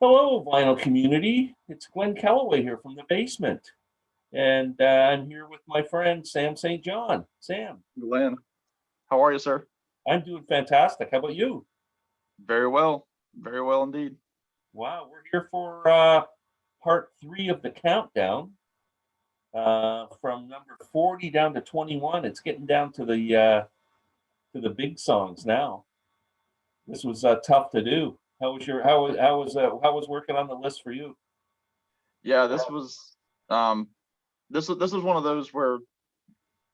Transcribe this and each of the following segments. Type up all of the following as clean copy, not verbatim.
Hello, vinyl community. It's Glen Kellaway here from the basement. And I'm here with my friend Sam St. John. Sam, Glenn, how are you, sir? I'm doing fantastic. How about you? Very well indeed. Wow, we're here for part three of the countdown. From number 40 down to 21. It's getting down to the big songs now. This was tough to do. How was working on the list for you? Yeah, this was one of those where,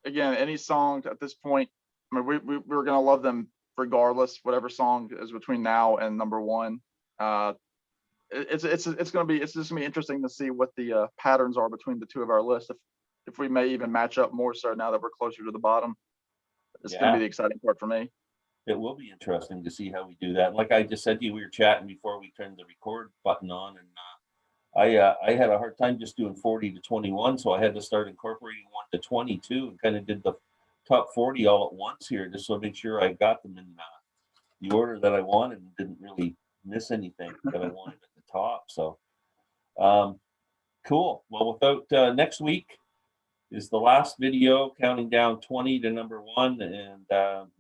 again, any song at this point, I mean, we're gonna love them regardless, whatever song is between now and number one. Uh, it's just gonna be interesting to see what the patterns are between the two of our lists. If we may even match up more so now that we're closer to the bottom. It's gonna be Yeah, the exciting part for me. it will be interesting to see how we do that. Like I just said to you, we were chatting before we turned the record button on, and I had a hard time just doing 40 to 21, so I had to start incorporating 1 to 22 and kind of did the top 40 all at once here, just so I make sure I got them in the order that I wanted and didn't really miss anything that I wanted at the top. So um, cool. Well, without next week is the last video counting down 20 to number one, and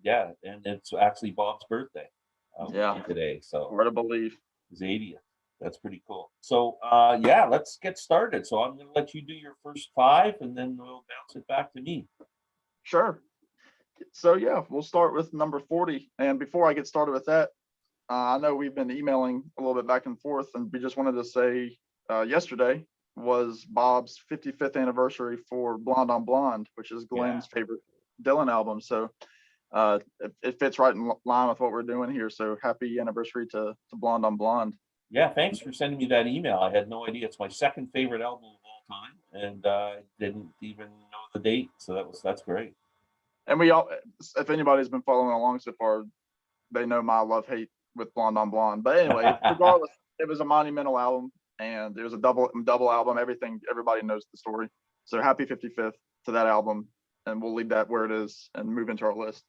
yeah, and it's actually Bob's birthday Yeah, today, so hard to believe. his 80th. That's pretty cool. So yeah, let's get started. So I'm going to let you do your first five, and then we'll bounce it back to me. Sure. So yeah, we'll start with number 40. And before I get started with that, I know we've been emailing a little bit back and forth, and we just wanted to say yesterday was Bob's 55th anniversary for Blonde on Blonde, which is Yeah. Glenn's favorite Dylan album. So it fits right in line with what we're doing here. So happy anniversary to Blonde on Blonde. Yeah, thanks for sending me that email. I had no idea. It's my second favorite album of all time, and I didn't even know the date. So that's great. And we all, if anybody's been following along so far, they know my love hate with Blonde on Blonde. But anyway, regardless, it was a monumental album, and it was a double album. Everybody knows the story. So happy 55th to that album, and we'll leave that where it is and move into our list.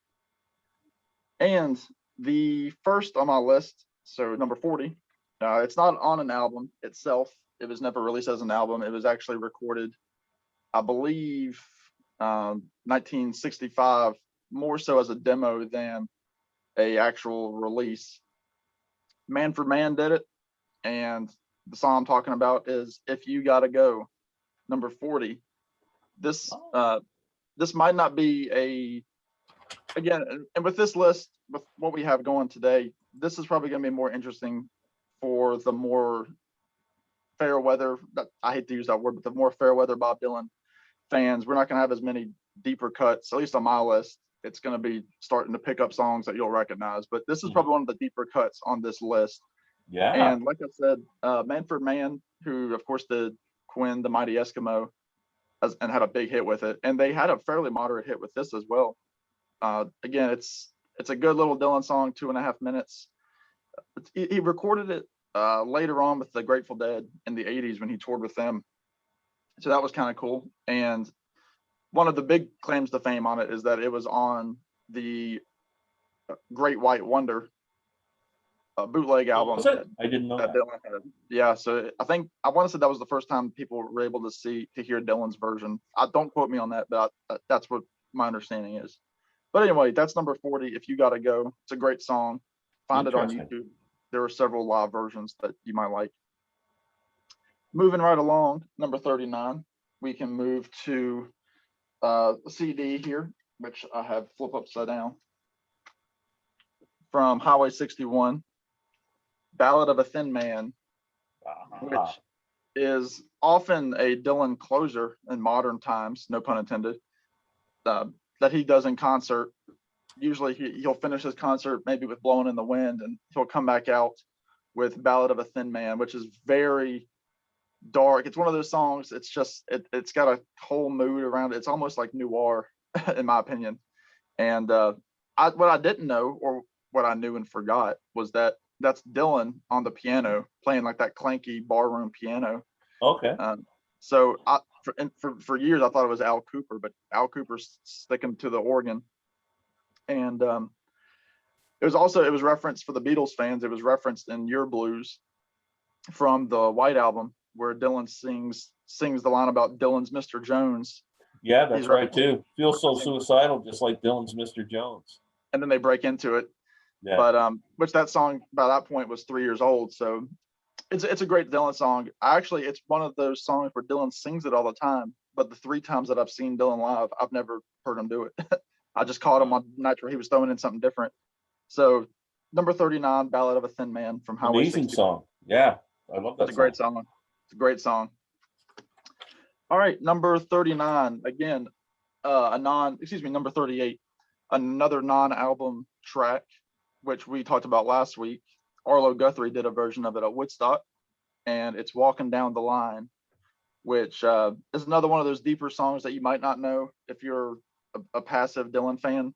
And the first on my list, so number 40, it's not on an album itself. It was never released as an album. It was actually recorded, I believe, 1965, more so as a demo than a actual release. Man for Man did it, and the song I'm talking about is "If You Gotta Go," number 40. This this might not be again, and with this list, with what we have going today, this is probably going to be more interesting for the more fair weather. I hate to use that word, but the more fair weather Bob Dylan fans, we're not going to have as many deeper cuts, at least on my list. It's going to be starting to pick up songs that you'll recognize, but this is probably one of the deeper cuts on this list. Yeah. And like I said, Manfred Mann, who of course did Quinn, the Mighty Eskimo, and had a big hit with it, and they had a fairly moderate hit with this as well. Again, it's a good little Dylan song, 2.5 minutes. He recorded it later on with the Grateful Dead in the 80s when he toured with them. So that was kind of cool. And one of the big claims to fame on it is that it was on the Great White Wonder bootleg album. Was it? I didn't know that. Dylan had. Yeah, so I want to say that was the first time people were able to hear Dylan's version. Don't quote me on that, but that's what my understanding is. But anyway, that's number 40. If You Gotta Go, it's a great song. Find it on YouTube. There are several live versions that you might like. Moving right along, number 39, we can move to a CD here, which I have flip upside down, from Highway 61, Ballad of a Thin Man, which is often a Dylan closer in modern times, no pun intended, that he does in concert. Usually he'll finish his concert maybe with Blowing in the Wind, and he'll come back out with Ballad of a Thin Man, which is very dark. It's one of those songs, it's got a whole mood around it. It's almost like noir in my opinion. And what I didn't know, or what I knew and forgot, was that that's Dylan on the piano playing like that clanky barroom piano. Okay. So for years I thought it was Al Cooper, but Al Cooper's sticking to the organ. And it was referenced, for the Beatles fans, it was referenced in Your Blues, from the White Album, where Dylan sings the line about Dylan's Mr. Jones. Yeah, that's He's right too. Feels so referencing, suicidal, just like Dylan's Mr. Jones. and then they break into it. Yeah. But which that song by that point was 3 years old, so it's a great Dylan song. Actually, it's one of those songs where Dylan sings it all the time, but the 3 times that I've seen Dylan live, I've never heard him do it. I just caught him on nights where he was throwing in something different. So number 39, Ballad of a Thin Man from Highway Amazing 60. song. Yeah, I love that It's a great song. It's a great song. All right, number 39, again, number 38, another non-album track, which we talked about last week. Arlo Guthrie did a version of it at Woodstock, and it's Walking Down the Line, which is another one of those deeper songs that you might not know if you're a passive Dylan fan,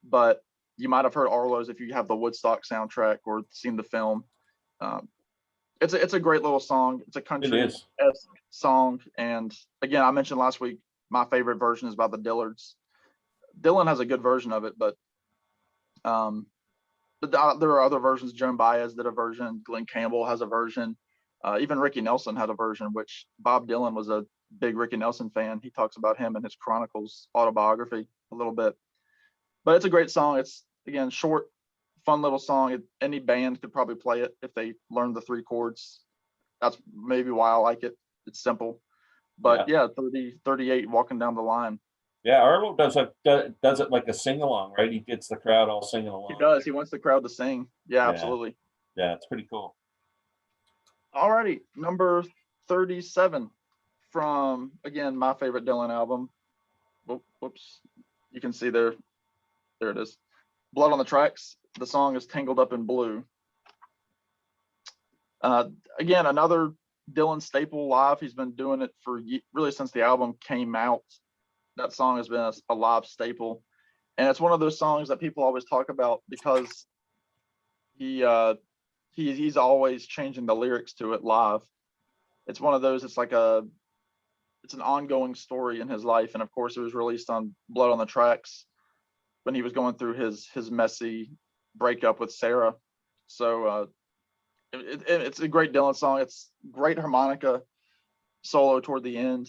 but you might have heard Arlo's if you have the Woodstock soundtrack or seen the film. It's a great little song. It's a country-esque song, and again, I mentioned last week my favorite version is by the Dillards. Dylan has a good version of it, but there are other versions. Joan Baez did a version. Glen Campbell has a version. Even Ricky Nelson had a version, which Bob Dylan was a big Ricky Nelson fan. He talks about him in his Chronicles autobiography a little bit. But it's a great song. It's, again, short, fun little song. Any band could probably play it if they learned the 3 chords. That's maybe why I like it. It's simple. But yeah, 38, Walking Down the Line. Yeah, Arlo does it like a sing-along, right? He gets the crowd all singing along. He does. He wants the crowd to sing. Yeah, absolutely. Yeah, it's pretty cool. All righty, number 37 from, again, my favorite Dylan album. Whoops. You can see there. There it is. Blood on the Tracks. The song is Tangled Up in Blue. Again, another Dylan staple live. He's been doing it for really since the album came out. That song has been a live staple. And it's one of those songs that people always talk about because he's always changing the lyrics to it live. It's one of those, it's an ongoing story in his life. And of course it was released on Blood on the Tracks when he was going through his messy breakup with Sarah. So it's a great Dylan song. It's great harmonica solo toward the end.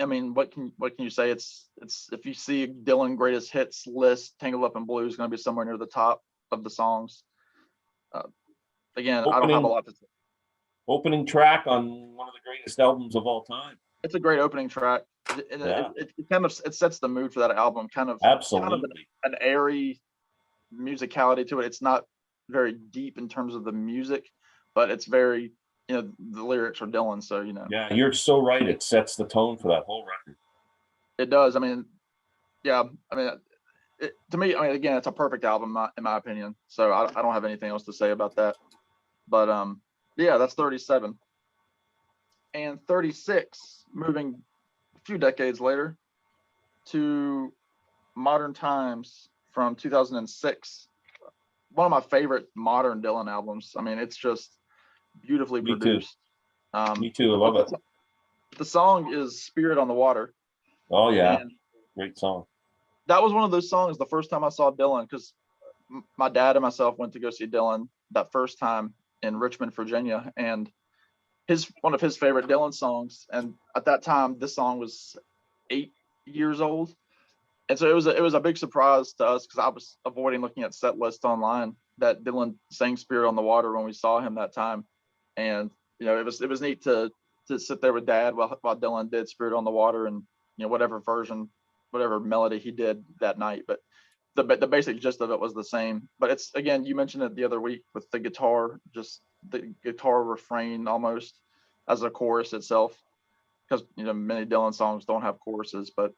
I mean, what can you say? It's if you see Dylan greatest hits list, Tangled Up in Blue is going to be somewhere near the top of the songs. Again, I don't have a lot to say. Opening track on one of the greatest albums of all time. It's a great opening track. It kind of sets the mood for that album. Absolutely. Kind of an airy musicality to it. It's not very deep in terms of the music, but it's very, the lyrics are Dylan, so Yeah, you're so right. It sets the tone for that whole record. It does. I mean, yeah. I mean, to me, again, it's a perfect album in my opinion. So I don't have anything else to say about that. But yeah, that's 37. And 36, moving a few decades later to Modern Times from 2006. One of my favorite modern Dylan albums. I mean, it's just beautifully produced. Me too. I love it. The song is Spirit on the Water. Oh, yeah. Great song. That was one of those songs the first time I saw Dylan, because my dad and myself went to go see Dylan that first time in Richmond, Virginia, and one of his favorite Dylan songs. And at that time, this song was 8 years old. And so it was a big surprise to us, because I was avoiding looking at set lists online, that Dylan sang Spirit on the Water when we saw him that time. And it was neat to sit there with Dad while Dylan did Spirit on the Water, and whatever melody he did that night. But the basic gist of it was the same. But it's, again, you mentioned it the other week with the guitar, just the guitar refrain almost as a chorus itself, because many Dylan songs don't have choruses. But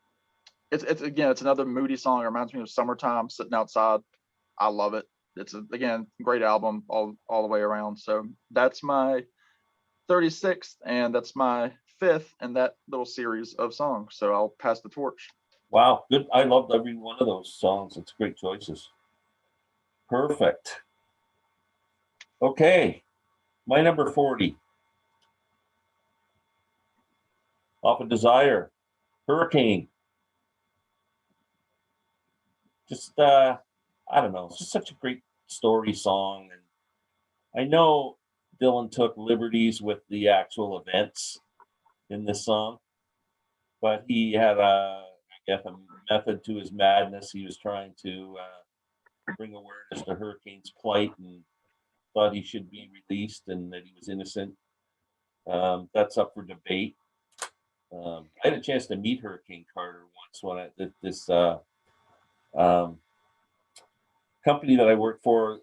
it's another moody song. It reminds me of summertime, sitting outside. I love it. It's again, great album all the way around. So that's my 36th, and that's my 5th in that little series of songs. So I'll pass the torch. Wow, good. I loved every one of those songs. It's great choices. Perfect. Okay, my number 40. Off of Desire, Hurricane. Just I don't know, it's just such a great story song. And I know Dylan took liberties with the actual events in this song, but he had I guess, a method to his madness. He was trying to bring awareness to Hurricane's plight and thought he should be released and that he was innocent. That's up for debate. I had a chance to meet Hurricane Carter once when this company that I worked for,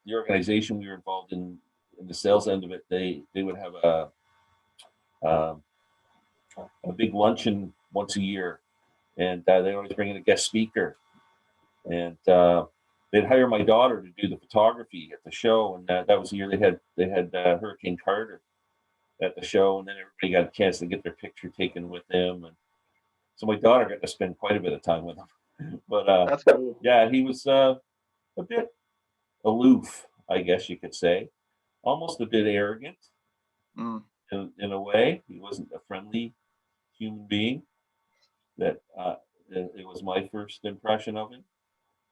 the organization we were involved in the sales end of it, they would have a big luncheon once a year, and they always bring in a guest speaker, and they'd hire my daughter to do the photography at the show, and that was the year they had Hurricane Carter at the show, and then everybody got a chance to get their picture taken with him, and so my daughter got to spend quite a bit of time with him. But That's cool. yeah, he was a bit aloof, I guess you could say, almost a bit arrogant in a way. He wasn't a friendly human being. That it was my first impression of him.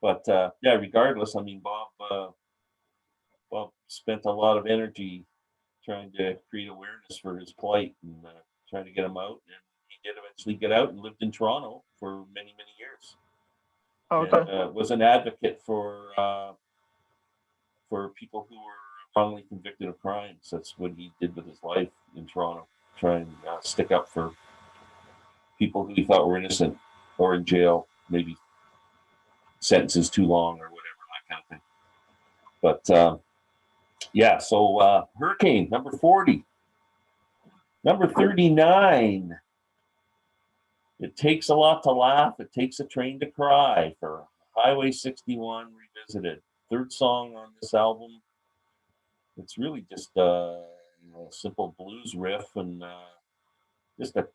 But yeah, regardless, I mean, Bob spent a lot of energy trying to create awareness for his plight and trying to get him out. And he did eventually get out and lived in Toronto for many, many years. Oh, okay. And was an advocate for people who were wrongly convicted of crimes. That's what he did with his life in Toronto, try and stick up for people who he thought were innocent or in jail, maybe sentences too long or whatever, that kind of thing. But yeah, so Hurricane, number 40. Number 39. It Takes a Lot to Laugh, It Takes a Train to Cry for Highway 61 Revisited. Third song on this album. It's really just a simple blues riff and just a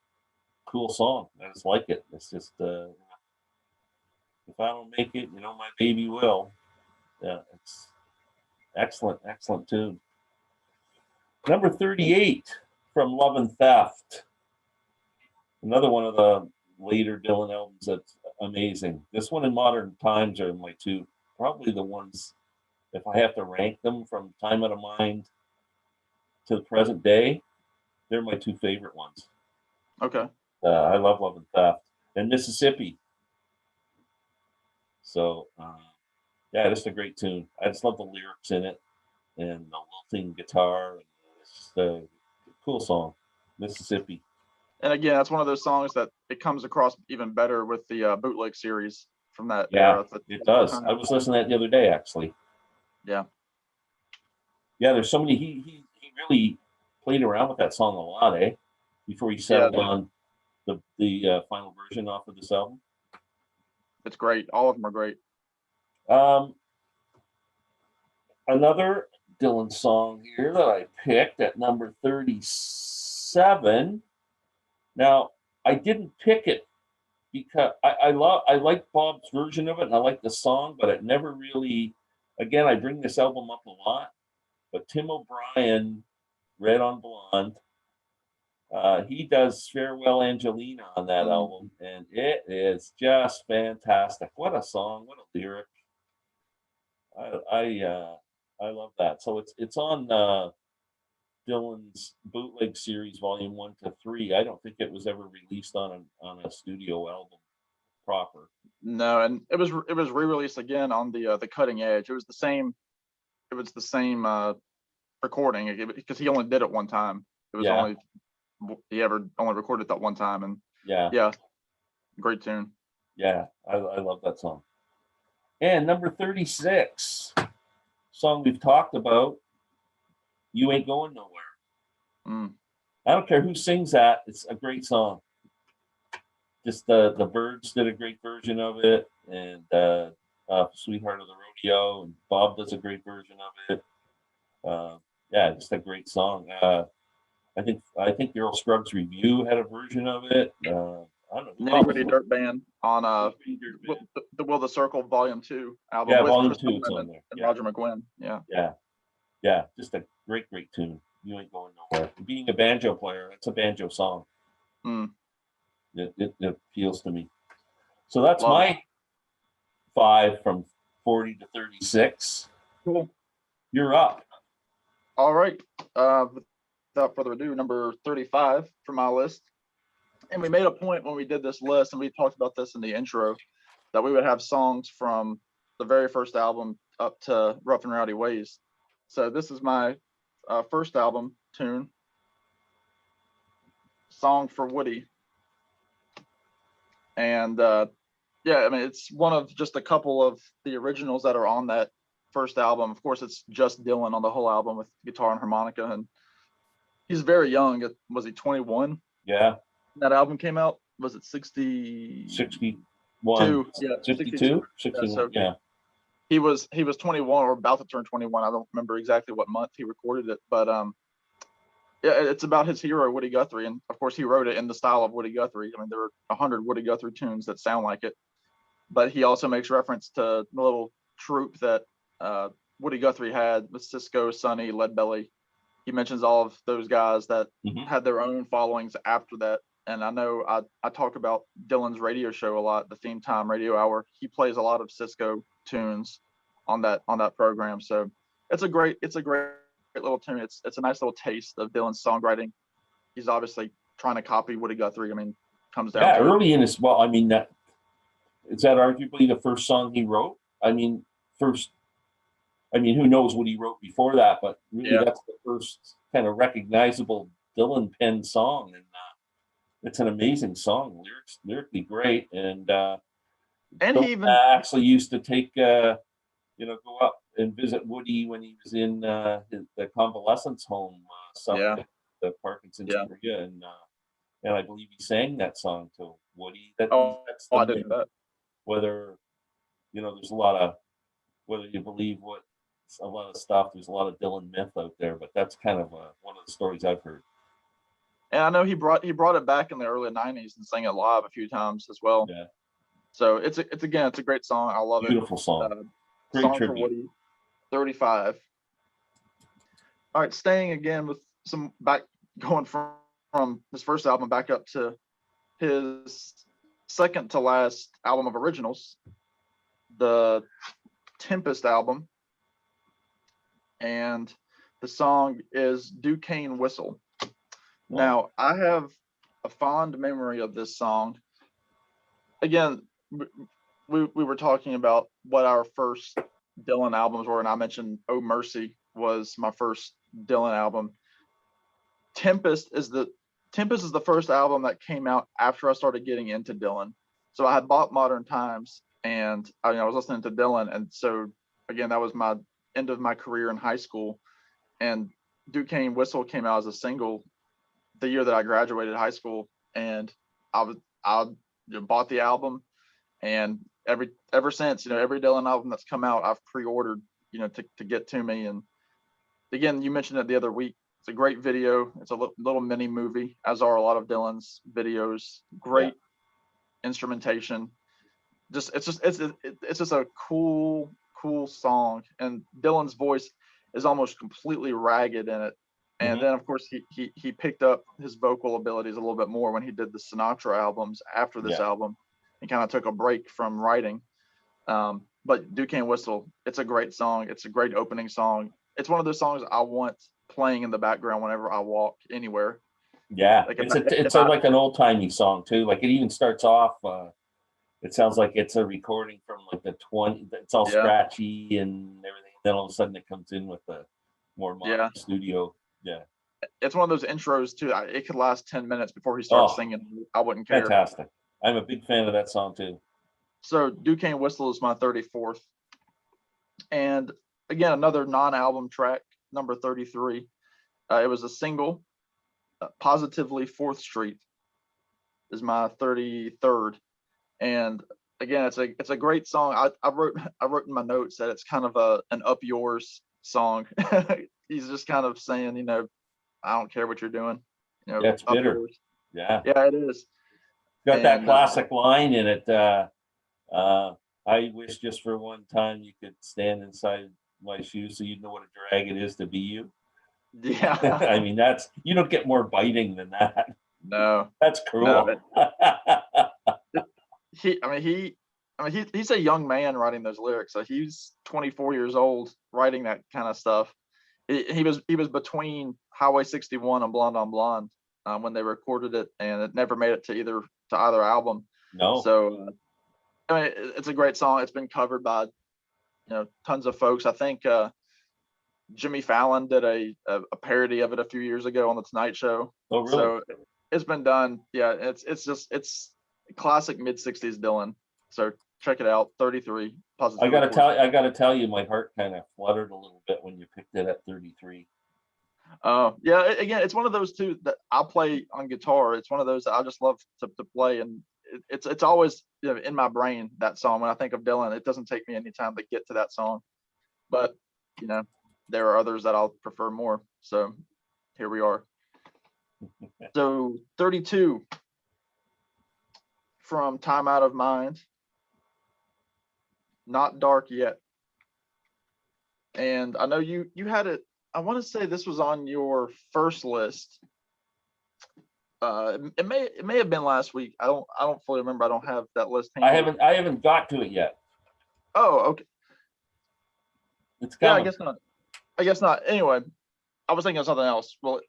cool song. I just like it. It's just, if I don't make it, my baby will. Yeah, it's excellent, excellent tune. Number 38 from Love and Theft. Another one of the later Dylan albums that's amazing. This one and Modern Times are my two, probably the ones, if I have to rank them from Time Out of Mind to the present day, they're my two favorite ones. Okay. I love Love and Theft and Mississippi. So, yeah, just a great tune. I just love the lyrics in it and the lilting guitar. It's just a cool song, Mississippi. And again, that's one of those songs that it comes across even better with the bootleg series from that Yeah, era. it does. I was listening to that the other day, actually. Yeah. Yeah, there's so many. He really played around with that song a lot, before he settled on the final version off of this album. It's great. All of them are great. Another Dylan song here that I picked at number 37. Now, I didn't pick it because I like Bob's version of it and I like the song, but it never really, again, I bring this album up a lot, but Tim O'Brien, Red on Blonde, he does Farewell Angelina on that album, and it is just fantastic. What a song, what a lyric. I love that. So it's on Dylan's bootleg series, volume 1 to 3. I don't think it was ever released on a studio album proper. No, and it was re-released again on the Cutting Edge. It was the same recording because he only did it one time. It was he ever only recorded that one time, and yeah, great tune. Yeah, I love that song. And number 36, song we've talked about, You Ain't Going Nowhere. I don't care who sings that, it's a great song. Just the Byrds did a great version of it, and Sweetheart of the Rodeo, and Bob does a great version of it. Yeah, just a great song. I think the Earl Scruggs Review had a version of it. I don't know. Nitty Gritty Dirt Band on the Will the Circle Volume 2 album. Yeah, with Volume Chris 2 it's Coleman on there. and Yeah. Roger McGuinn. Yeah, just a great tune. You Ain't Going Nowhere. Being a banjo player, it's a banjo song. It appeals to me. So that's my 5 from 40 to 36. Cool. You're up. All right. Without further ado, number 35 for my list. And we made a point when we did this list, and we talked about this in the intro, that we would have songs from the very first album up to Rough and Rowdy Ways. So this is my first album tune, Song for Woody. And yeah, I mean, it's one of just a couple of the originals that are on that first album. Of course, it's just Dylan on the whole album with guitar and harmonica, and he's very young. Was he 21? Yeah. That album came out. Was it 60? 61. Yeah, 62? 61, yeah. So yeah. he was 21 or about to turn 21. I don't remember exactly what month he recorded it, but yeah, it's about his hero Woody Guthrie, and of course he wrote it in the style of Woody Guthrie. I mean, there are 100 Woody Guthrie tunes that sound like it, but he also makes reference to the little troupe that Woody Guthrie had with Cisco, Sonny, Leadbelly. He mentions all of those guys that had their own followings after that. And I know I talk about Dylan's radio show a lot, the Theme Time Radio Hour. He plays a lot of Cisco tunes on that program. So it's a great little tune. It's a nice little taste of Dylan's songwriting. He's obviously trying to copy Woody Guthrie. I mean, comes down to early in his, well, I mean, that is that arguably the first song he wrote? I mean, who knows what he wrote before that, but really that's the first kind of recognizable Dylan pen song. And it's an amazing song, lyrically great. And he even actually used to take, go up and visit Woody when he was in the convalescence home, the Parkinson's area. And I believe he sang that song to Woody. That's I didn't know that. Whether, there's a lot of, whether you believe a lot of stuff, there's a lot of Dylan myth out there, but that's kind of one of the stories I've heard. And I know he brought it back in the early 90s and sang it live a few times as well. Yeah. So it's a great song. I love it. Beautiful song. Great Song tribute. for Woody, 35. All right, staying again with some going from his first album back up to his second to last album of originals, the Tempest album. And the song is Duquesne Whistle. Now, I have a fond memory of this song. Again, we were talking about what our first Dylan albums were, and I mentioned Oh Mercy was my first Dylan album. Tempest is the first album that came out after I started getting into Dylan. So I had bought Modern Times, and I was listening to Dylan, and so again, that was my end of my career in high school. And Duquesne Whistle came out as a single the year that I graduated high school, and I bought the album, and ever since, every Dylan album that's come out, I've pre-ordered, to get to me. And again, you mentioned it the other week. It's a great video. It's a little mini movie, as are a lot of Dylan's videos. Great instrumentation. It's just a cool song, and Dylan's voice is almost completely ragged in it. And then, of course, he picked up his vocal abilities a little bit more when he did the Sinatra albums after this album. He kind of took a break from writing. But Duquesne Whistle, it's a great song. It's a great opening song. It's one of those songs I want playing in the background whenever I walk anywhere. Yeah, it's like an old timey song too. Like it even starts off. It sounds like it's a recording from like the 20s. It's all scratchy and everything. Then all of a sudden it comes in with the more modern studio. Yeah, it's one of those intros too. It could last 10 minutes before he starts singing. I wouldn't care. Fantastic. I'm a big fan of that song too. So Duquesne Whistle is my 34th. And again, another non-album track, number 33. It was a single. Positively 4th Street is my 33rd. And again, it's a great song. I wrote in my notes that it's kind of an up yours song. He's just kind of saying, I don't care what you're doing. It's bitter. Yours. Yeah, it is. Got that classic line in it. I wish just for one time you could stand inside my shoes so you'd know what a drag it is to be you. Yeah. I mean, you don't get more biting than that. No. That's cruel. No, he's a young man writing those lyrics. So he's 24 years old writing that kind of stuff. he was between Highway 61 and Blonde on Blonde when they recorded it, and it never made it to either album. No. So I mean, it's a great song. It's been covered by tons of folks. I think Jimmy Fallon did a parody of it a few years ago on the Tonight Show. Oh, really? So it's been done. Yeah, it's classic mid-60s Dylan. So check it out. 33. I gotta tell you, my heart kind of fluttered a little bit when you picked it at 33. Yeah, again, it's one of those two that I'll play on guitar. It's one of those that I just love to play, and it's always in my brain, that song. When I think of Dylan, it doesn't take me any time to get to that song, but there are others that I'll prefer more. So here we are. So 32 from Time Out of Mind, Not Dark Yet. And I know you had it. I want to say this was on your first list. It may have been last week. I don't fully remember. I don't have that list handy. I haven't got to it yet. Oh, okay. It's coming. Yeah, I guess not. Anyway, I was thinking of something else. Well,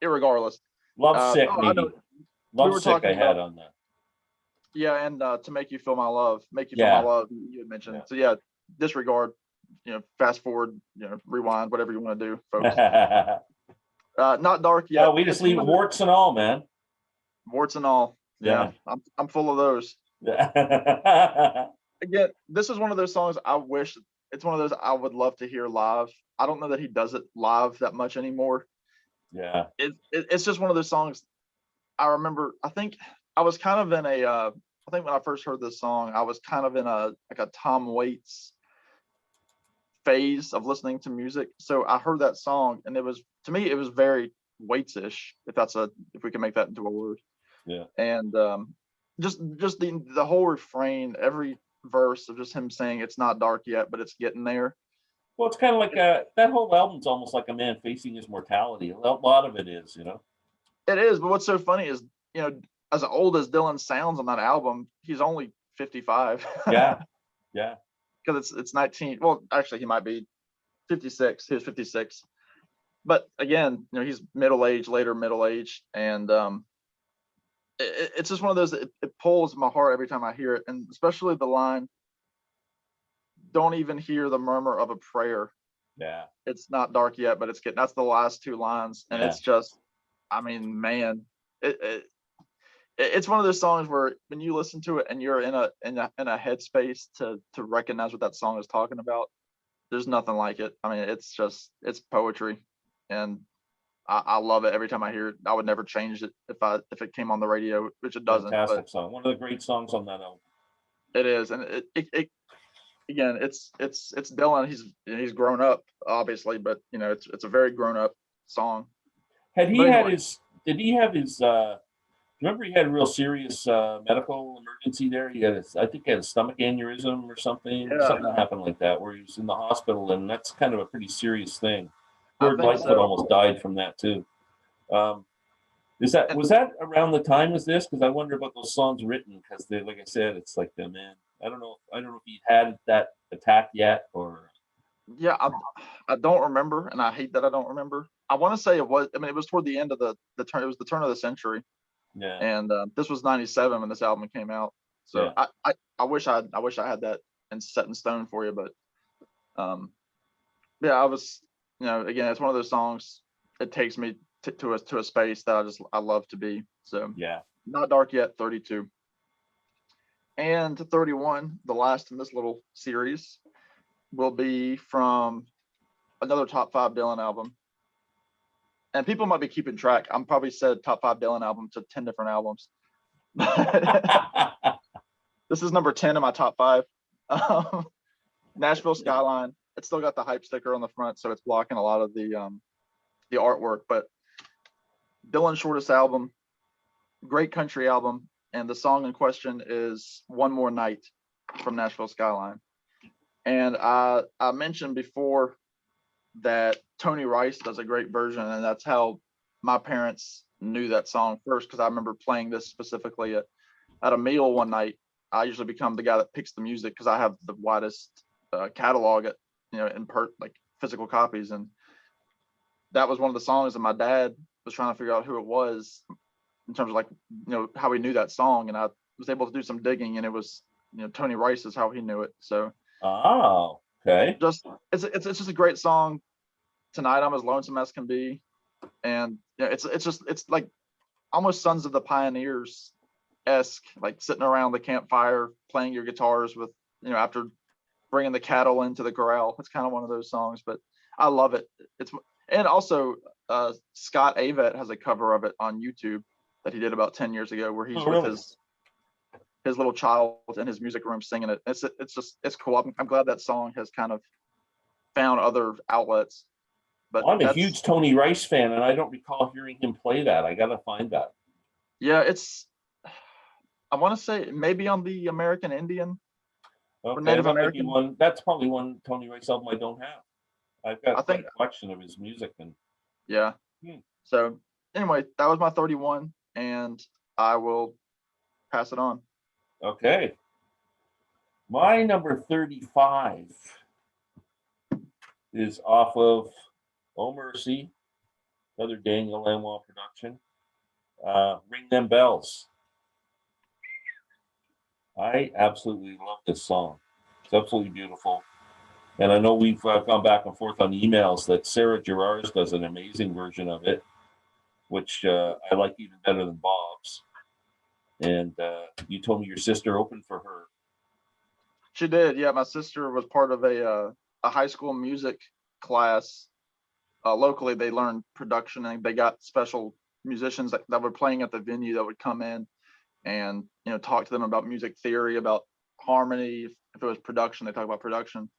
irregardless. Love Sick, maybe. Love Sick I had on that. Yeah, and To Make You Feel My Love. Make You Feel My Love, you had mentioned. Yeah. So yeah, disregard, fast forward, rewind, whatever you want to do, folks. Not Dark Yet. No, we just leave warts and all, man. Warts and all. Yeah. I'm full of those. Again, this is one of those songs it's one of those I would love to hear live. I don't know that he does it live that much anymore. Yeah. It's just one of those songs. I remember, I think I was kind of in I think when I first heard this song, I was kind of in a Tom Waits phase of listening to music. So I heard that song, and to me it was very Waits-ish, if we can make that into a word. Yeah. And just the whole refrain, every verse of just him saying it's not dark yet, but it's getting there. Well, it's kind of like that whole album's almost like a man facing his mortality. A lot of it is, It is, but what's so funny is, as old as Dylan sounds on that album, he's only 55. Yeah. Because it's 19. Well, actually, he might be 56. He was 56. But again, he's later middle age, and it's just one of those. It pulls my heart every time I hear it, and especially the line, "Don't even hear the murmur of a prayer." Yeah. It's not dark yet, but it's getting. That's the last two lines, and it's just, I mean, man, it's one of those songs where when you listen to it and you're in a headspace to recognize what that song is talking about, there's nothing like it. I mean, it's poetry, and I love it every time I hear it. I would never change it if it came on the radio, which it doesn't. Fantastic song. One of the great songs on that album. It is, and it again, it's Dylan. He's grown up, obviously, but it's a very grown up song. Did he have his remember he had a real serious medical emergency there? I think he had a stomach aneurysm or something. Yeah. Something happened like that where he was in the hospital, and that's kind of a pretty serious thing. Gord Lightfoot so. almost died from that too. Was that around the time as this? Because I wonder about those songs written, because they, like I said, it's like the man. I don't know if he had that attack yet or. Yeah, I don't remember, and I hate that I don't remember. I want to say it was. I mean, it was toward the end of the turn. It was the turn of the century. Yeah. And this was '97 when this album came out. So yeah. I wish I had that and set in stone for you, but yeah, I was. Again, it's one of those songs. It takes me to a space that I love to be. So yeah, Not Dark Yet, 32. And 31, the last in this little series, will be from another top 5 Dylan album. And people might be keeping track. I'm probably said top 5 Dylan album to 10 different albums. This is number 10 in my top 5. Nashville Skyline. It's still got the hype sticker on the front, so it's blocking a lot of the artwork. But Dylan's shortest album, great country album, and the song in question is "One More Night" from Nashville Skyline. And I mentioned before that Tony Rice does a great version, and that's how my parents knew that song first, because I remember playing this specifically at a meal one night. I usually become the guy that picks the music because I have the widest catalog at like physical copies, and that was one of the songs that my dad was trying to figure out who it was in terms of like, how he knew that song. And I was able to do some digging, and it was, Tony Rice is how he knew it. So Oh, okay. just, it's just a great song. Tonight I'm as lonesome as can be. And yeah, it's like almost Sons of the Pioneers esque, like sitting around the campfire playing your guitars with, after bringing the cattle into the corral. It's kind of one of those songs, but I love it. And also Scott Avett has a cover of it on YouTube that he did about 10 years ago, where he's Oh, with really? his little child in his music room singing it. It's cool. I'm glad that song has kind of found other outlets. But Well, I'm a huge Tony Rice fan, and I don't recall hearing him play that. I gotta find that. Yeah, I want to say maybe on the American Indian or Okay, Native that might be American. one. That's probably one Tony Rice album I don't have. I've got I quite think, a collection of his music, and yeah. Hmm. So anyway, that was my 31, and I will pass it on. okay. My number 35 is off of Oh Mercy, another Daniel Lanois production. Ring Them Bells. I absolutely love this song. It's absolutely beautiful. And I know we've gone back and forth on emails that Sarah Gerards does an amazing version of it, which I like even better than Bob's. And you told me your sister opened for her. She did, yeah. My sister was part of a high school music class. Locally, they learned production, and they got special musicians that were playing at the venue that would come in and talk to them about music theory, about harmony. If it was production, they talk about production.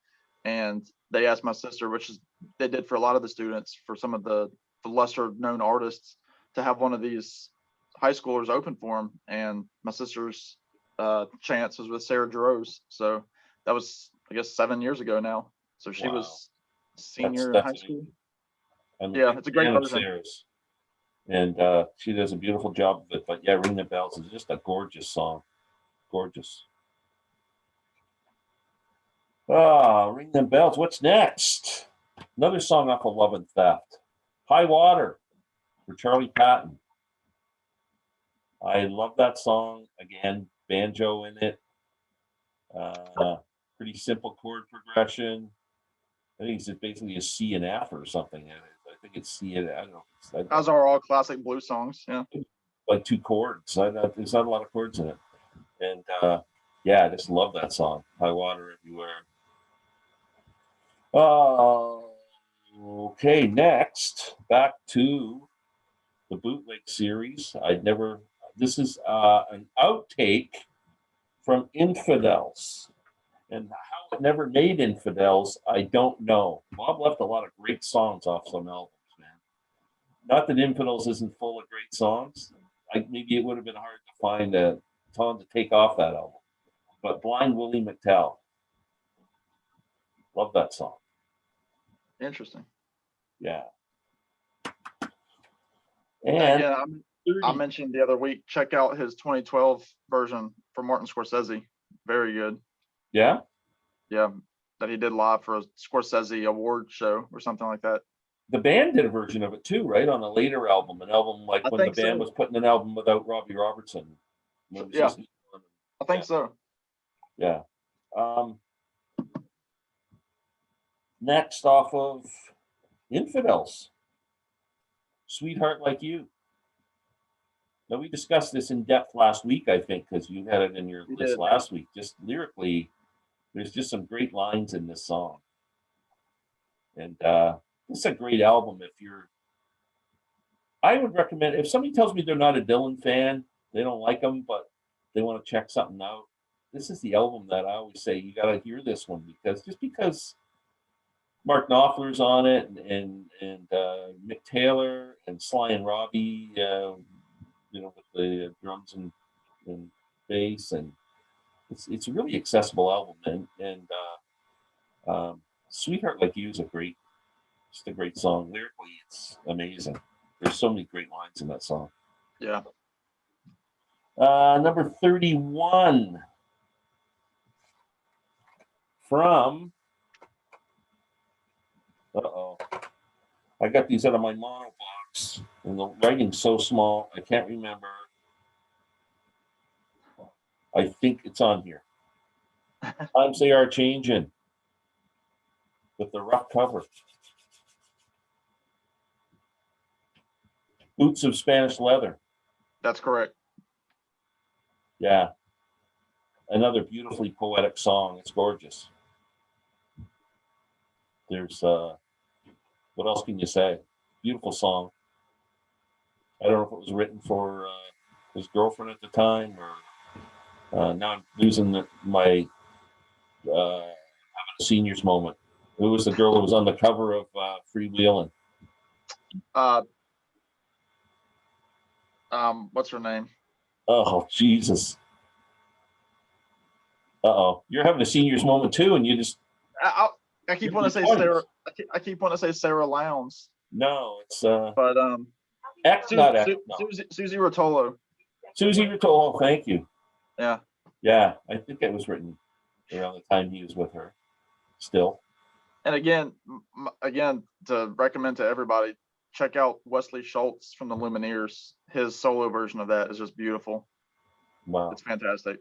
And they asked my sister, which is they did for a lot of the students, for some of the lesser known artists, to have one of these high schoolers open for them. And my sister's chance was with Sarah Jarosz. So that was, I guess, 7 years ago now. So she Wow. was senior in That's high school. I'm Yeah, it's a great fan of version. Sarah's. And she does a beautiful job of it. But yeah, Ring the Bells is just a gorgeous song. Gorgeous. Ring the Bells. What's next? Another song off of Love and Theft. High Water for Charlie Patton. I love that song. Again, banjo in it. Pretty simple chord progression. I think it's basically a C and F or something. I think it's C and I don't know. As are all classic blues songs. Yeah. Like two chords. There's not a lot of chords in it. And yeah, I just love that song. High Water Everywhere. Okay, next, back to the bootleg series. This is an outtake from Infidels. And how it never made Infidels, I don't know. Bob left a lot of great songs off some albums, man. Not that Infidels isn't full of great songs. Maybe it would have been hard to find a song to take off that album. But Blind Willie McTell, love that song. Interesting. Yeah. And And yeah, I mentioned the other week, check out his 2012 version for Martin Scorsese. Very good. Yeah. Yeah, that he did live for a Scorsese award show or something like that. The band did a version of it too, right? On a later album, an album like I when the think band so. was putting an album without Robbie Robertson. Yeah, I think so. Yeah. Next off of Infidels, Sweetheart Like You. Now, we discussed this in depth last week, I think, because you had it in your list did. last week. Just lyrically, there's just some great lines in this song. And it's a great album I would recommend, if somebody tells me they're not a Dylan fan, they don't like him, but they want to check something out, this is the album that I always say, you got to hear this one, because Mark Knopfler's on it, and Mick Taylor and Sly and Robbie, with the drums and bass, and it's a really accessible album, and Sweetheart Like You is just a great song. Lyrically, it's amazing. There's so many great lines in that song. Yeah. Number 31 from I got these out of my mono box, and the writing's so small, I can't remember. I think it's on here. Times They Are Changing, with the rough cover. Boots of Spanish Leather. That's correct. Yeah. Another beautifully poetic song. It's gorgeous. There's, what else can you say? Beautiful song. I don't know if it was written for his girlfriend at the time, or now I'm losing my having a senior's moment. Who was the girl that was on the cover of Freewheelin'? What's her name? Oh, Jesus. Uh-oh. You're having a senior's moment too, and you just... I keep wanting to say Sarah. I keep wanting to say Sarah Lowndes. No, it's... But not X. No. Susie Rotolo. Susie Rotolo, thank you. Yeah. Yeah, I think it was written around the time he was with her still. And again, to recommend to everybody, check out Wesley Schultz from the Lumineers. His solo version of that is just beautiful. Wow. It's fantastic.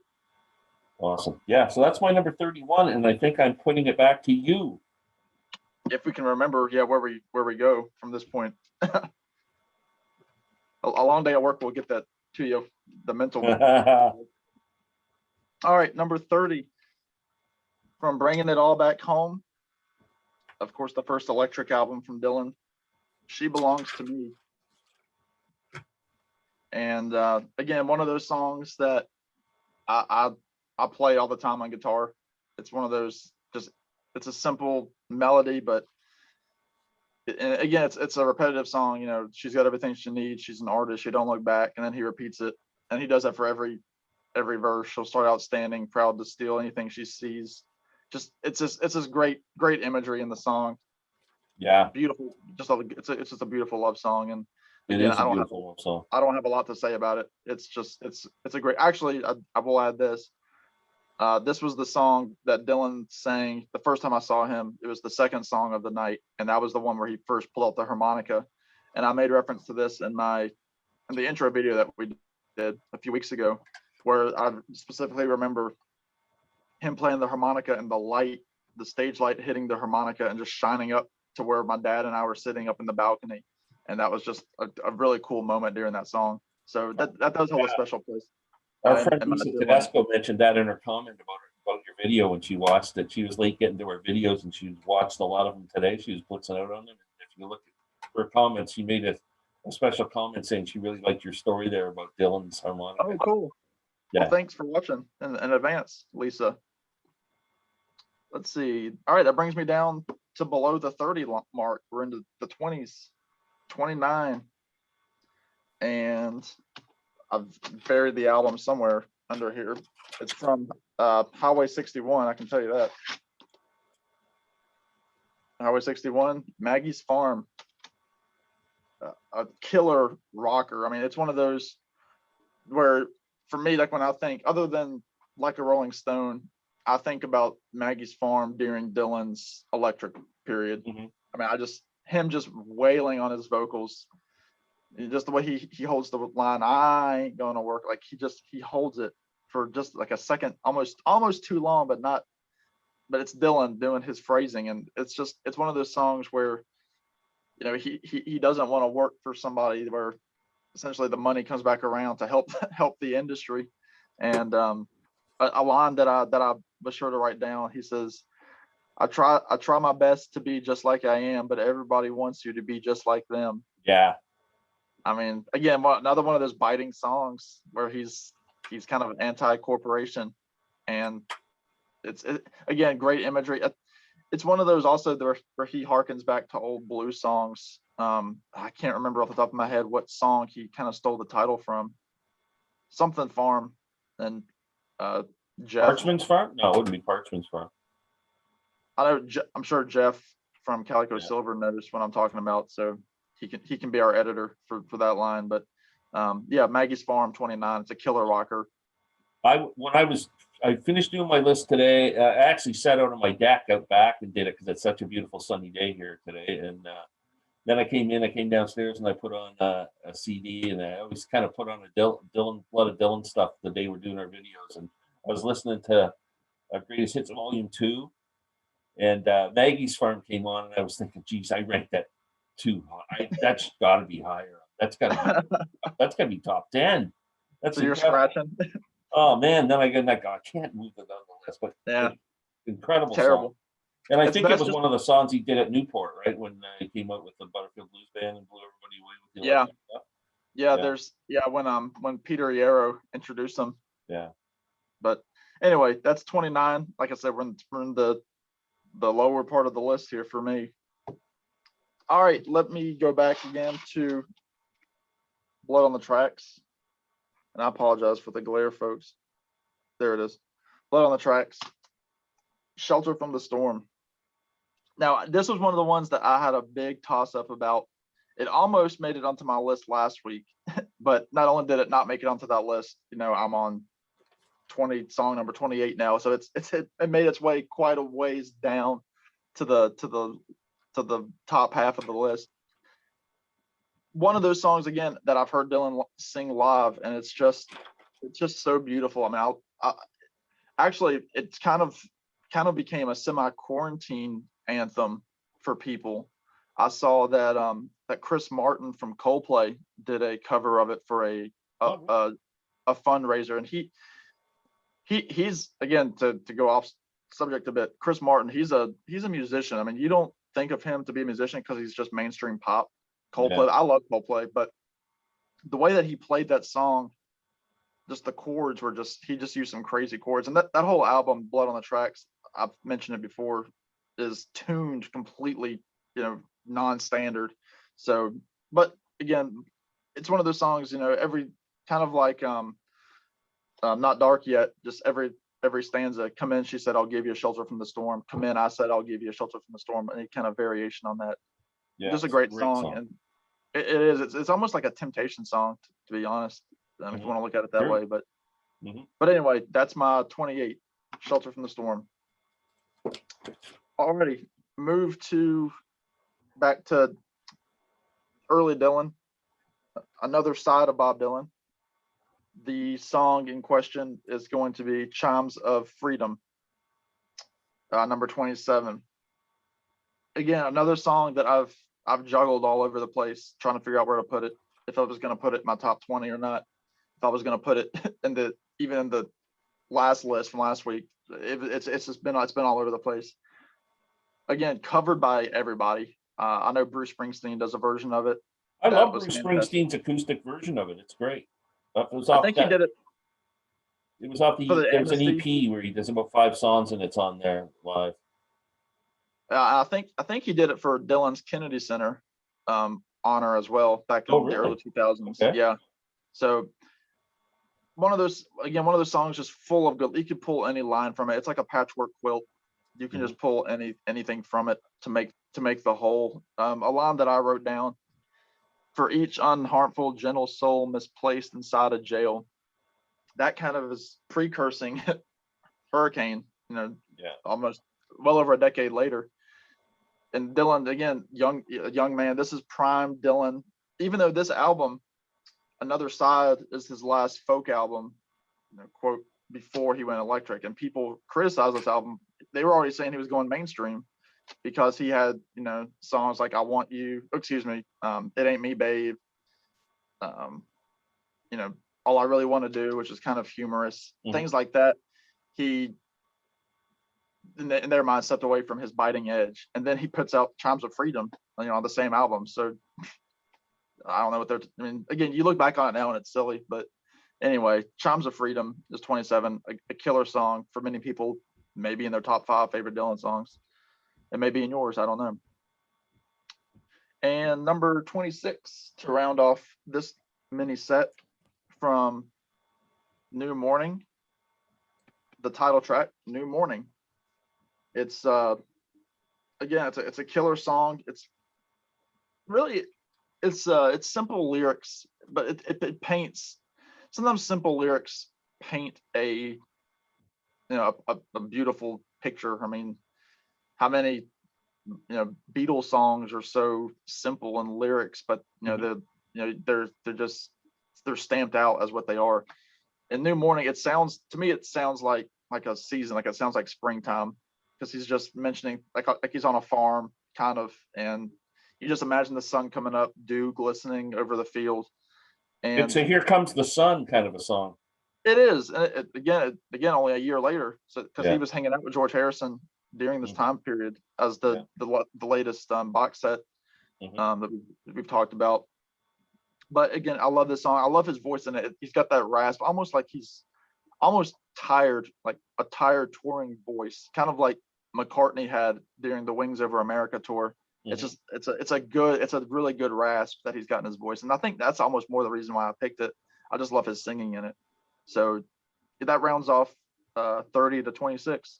Awesome. Yeah, so that's my number 31, and I think I'm putting it back to you. If we can remember, where we go from this point. A long day at work will get that to you, the mental. All right, number 30, from Bringing It All Back Home. Of course, the first electric album from Dylan, She Belongs to Me. And again, one of those songs that I play all the time on guitar. It's one of those, it's a simple melody, but again, it's a repetitive song. You know, she's got everything she needs. She's an artist. She don't look back. And then he repeats it, and he does that for every verse. She'll start out standing, proud to steal anything she sees. It's just great imagery in the song. Yeah, beautiful. It's just a beautiful love song, and it again, is a beautiful love song. I don't have a lot to say about it. It's a great. Actually, I will add this. This was the song that Dylan sang the first time I saw him. It was the second song of the night, and that was the one where he first pulled out the harmonica. And I made reference to this in the intro video that we did a few weeks ago, where I specifically remember him playing the harmonica and the stage light hitting the harmonica and just shining up to where my dad and I were sitting up in the balcony. And that was just a really cool moment during that song. So that does hold a special place. Our friend Lisa Tedesco mentioned that in her comment about your video when she watched it. She was late getting to her videos, and she watched a lot of them today. She was blitzing out on them. And if you look at her comments, she made a special comment saying she really liked your story there about Dylan's harmonica. Oh, cool. Yeah. Well, thanks for watching in advance, Lisa. Let's see. All right, that brings me down to below the 30 mark. We're into the 20s, 29. And I've buried the album somewhere under here. It's from Highway 61, I can tell you that. Highway 61, Maggie's Farm. A killer rocker. I mean, it's one of those where, for me, like when I think, other than Like a Rolling Stone, I think about Maggie's Farm during Dylan's electric period. Mm-hmm. I mean, him just wailing on his vocals. Just the way he holds the line, I ain't gonna work. Like he holds it for just like a second, almost too long, but it's Dylan doing his phrasing. And it's one of those songs where, you know, he doesn't want to work for somebody, where essentially the money comes back around to help the industry. And a line that I was sure to write down, he says, I try my best to be just like I am, but everybody wants you to be just like them. Yeah. I mean, again, another one of those biting songs where he's kind of anti-corporation, and it's again, great imagery. It's one of those also where he harkens back to old blues songs. I can't remember off the top of my head what song he kind of stole the title from. Something Farm, and Jeff. Parchman's Farm? No, it wouldn't be Parchman's Farm. I know. I'm sure Jeff from Calico Silver knows what I'm talking about, so he can be our editor for that line. But Maggie's Farm 29. It's a killer rocker. I finished doing my list today. I actually sat out on my deck out back and did it because it's such a beautiful sunny day here today. And then I came downstairs and I put on a CD, and I always kind of put on a Dylan, a lot of Dylan stuff the day we're doing our videos. And I was listening to Greatest Hits Volume 2, and Maggie's Farm came on, and I was thinking, geez, I ranked that too high. That's got to be higher. That's got to be top 10. That's So you're incredible. scratching. Oh man, then I go, I can't move it on the list, but Yeah, incredible terrible. song. And I It's think it best was just one of the songs he did at Newport, right? When he came out with the Butterfield Blues Band and blew everybody away with the yeah, electric stuff. yeah. When Peter Yarrow introduced them. Yeah. But anyway, that's 29. Like I said, we're in the lower part of the list here for me. All right, let me go back again to Blood on the Tracks. And I apologize for the glare, folks. There it is. Blood on the Tracks. Shelter from the Storm. Now, this was one of the ones that I had a big toss up about. It almost made it onto my list last week, but not only did it not make it onto that list, I'm on song number 28 now, so it made its way quite a ways down to the top half of the list. One of those songs again that I've heard Dylan sing live, and it's just so beautiful. I mean, actually it's kind of became a semi-quarantine anthem for people. I saw that Chris Martin from Coldplay did a cover of it for a fundraiser, and he's again, to go off subject a bit. Chris Martin, he's a musician. I mean, you don't think of him to be a musician because he's just mainstream pop. Coldplay, yeah. I love Coldplay, but the way that he played that song, just the chords were he just used some crazy chords. And that whole album, Blood on the Tracks, I've mentioned it before, is tuned completely, non-standard. So, but again, it's one of those songs, every kind of like Not Dark Yet, just every stanza. Come in, she said, I'll give you a shelter from the storm. Come in, I said, I'll give you a shelter from the storm. Any kind of variation on that. Yeah, just a great song. And it is. It's almost like a Temptation song, to be honest, if you want to look at it that way. But anyway, that's my 28, Shelter from the Storm. Already moved back to early Dylan, another side of Bob Dylan. The song in question is going to be Chimes of Freedom, number 27. Again, another song that I've juggled all over the place, trying to figure out where to put it, if I was going to put it in my top 20 or not, if I was going to put it even in the last list from last week. It's been all over the place. Again, covered by everybody. I know Bruce Springsteen does a version of it. I love Bruce Springsteen's acoustic version of it. It's great. I think he did it. It was off there's an EP where he does about 5 songs, and it's on there live. I think he did it for Dylan's Kennedy Center honor as well back in the early 2000s. Okay. Yeah. So one of those songs just full of good. You could pull any line from it. It's like a patchwork quilt. You can just pull anything from it to make the whole. A line that I wrote down: for each unharmful, gentle soul misplaced inside a jail. That kind of is precursing Hurricane. Almost well over a decade later. And Dylan, again, young man. This is prime Dylan. Even though this album, Another Side, is his last folk album, quote, before he went electric, and people criticized this album. They were already saying he was going mainstream because he had, songs like "I Want You," "It Ain't Me, Babe," "All I Really Want to Do," which is kind of humorous, things like that. He, in their mind, stepped away from his biting edge, and then he puts out "Chimes of Freedom," on the same album. So I don't know what again, you look back on it now and it's silly, but anyway, Chimes of Freedom is 27, a killer song for many people, maybe in their top 5 favorite Dylan songs. It may be in yours, I don't know. And number 26 to round off this mini set from New Morning, the title track, New Morning. It's again, it's a killer song. It's really, it's simple lyrics, but it paints. Sometimes simple lyrics paint a beautiful picture. I mean, how many Beatles songs are so simple in lyrics, but they're stamped out as what they are. In New Morning, it sounds like a season, like it sounds like springtime, because he's just mentioning like he's on a farm kind of, and you just imagine the sun coming up, dew glistening over the field. And it's a Here Comes the Sun kind of a song. it is, and again, only a year later, so because Yeah. he was hanging out with George Harrison during this time period as the latest box set that we've talked about. But again, I love this song. I love his voice in it. He's got that rasp, almost like he's almost tired, like a tired touring voice, kind of like McCartney had during the Wings Over America tour. It's just it's a really good rasp that he's got in his voice, and I think that's almost more the reason why I picked it. I just love his singing in it. So that rounds off 30 to 26.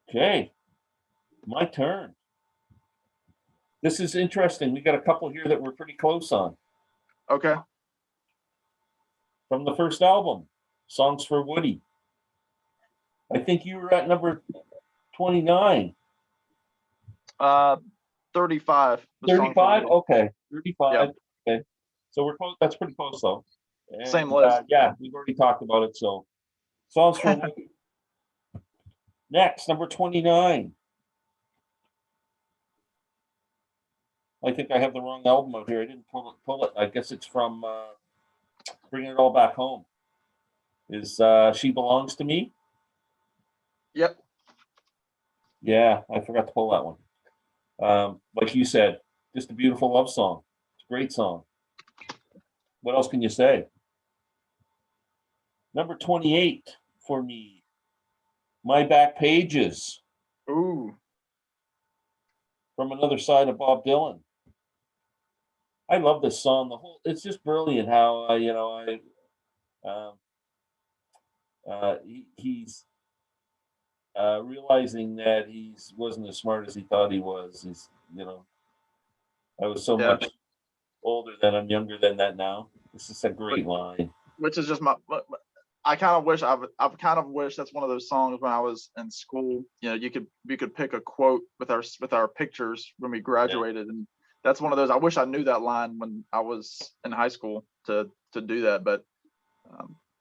Okay, my turn. This is interesting. We got a couple here that we're pretty close on. Okay. From the first album, Songs for Woody. I think you were at number 29. 35. 35? Okay. 35. Yeah. Okay. So we're close. That's pretty close though. And, same list. Yeah, we've already talked about it. So Songs for Woody. Next, number 29. I think I have the wrong album out here. I didn't pull it. I guess it's from Bringing It All Back Home. Is She Belongs to Me? Yep. Yeah, I forgot to pull that one. Like you said, just a beautiful love song. It's a great song. What else can you say? Number 28 for me, My Back Pages. Ooh. From Another Side of Bob Dylan. I love this song. It's just brilliant how he's realizing that he wasn't as smart as he thought he was. I was so much older than I'm younger than that now. This is a great line. Which is just I've kind of wish that's one of those songs when I was in school. We could pick a quote with our pictures when we graduated, and that's one of those. I wish I knew that line when I was in high school to do that, but